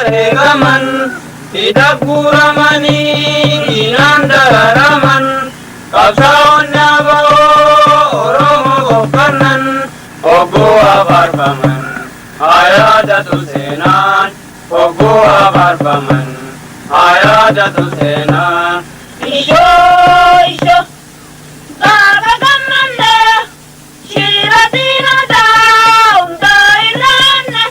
wareegaman hidhaguuramanii diinaan dararaman qabsaa'onni aba'oo Oromoo goffannan hogguu abaarfaman haa yaadatu seenaan hogguu abaarfaman haa yaadatu seenaan. Ishoo gaafa gammannee shira diinotaa hundaa irraanne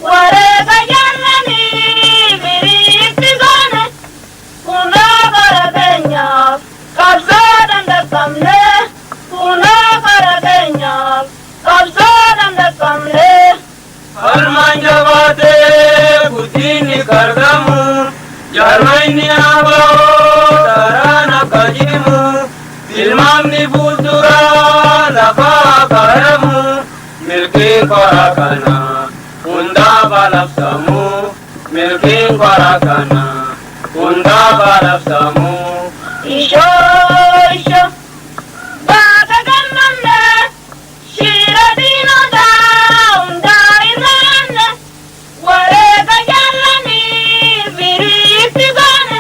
wareega jaalanii biriitti goone kunoo bara keenyaaf qabsoo dandaqqamne kunoo bara keenyaaf qabsoo dandaqqamne. Harmaan jabaatee guddinni kargamu jaarmayni aba'oo daraan akka jimu tilmaamni fuulduraa lafaa kaa'amu milkiin kora kana hundaa balabsamu milkiin kora kana hundaa balabsamu. Ishoo baaka gammannee shira diinotaa hundaa irraanne wareega jaalanii biriitti goone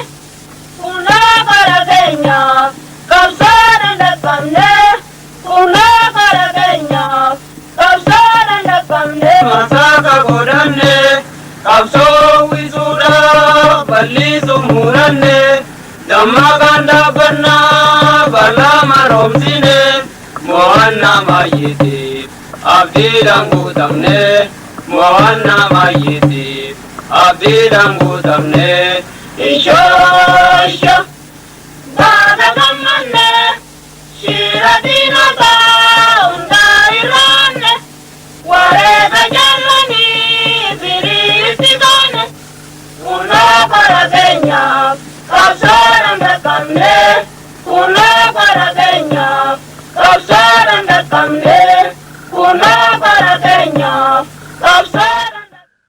kunoo bara keenyaaf qabsoo dandaqqamne kunoo bara keenyaaf qabsoo dandaqqamne. Masaaka godhanne qabsoo wisuudhaaf bal'isuu muranne dammaqaan dhaabbannaa bal'aa maroomsine mo'annaa baay'eetiif abdiidhaan guutamne mo'annaa baay'eetiif abdiidhaan guutamne. Ishoo baaka gammannee shira diinotaa hundaa irraanne wareega jaalanii biriitti goone kunoo bara keenyaaf qabsoo dandaqqamne kunoo bara keenyaaf qabsoo dandaqqamne kunoo bara keenyaaf qabsoo.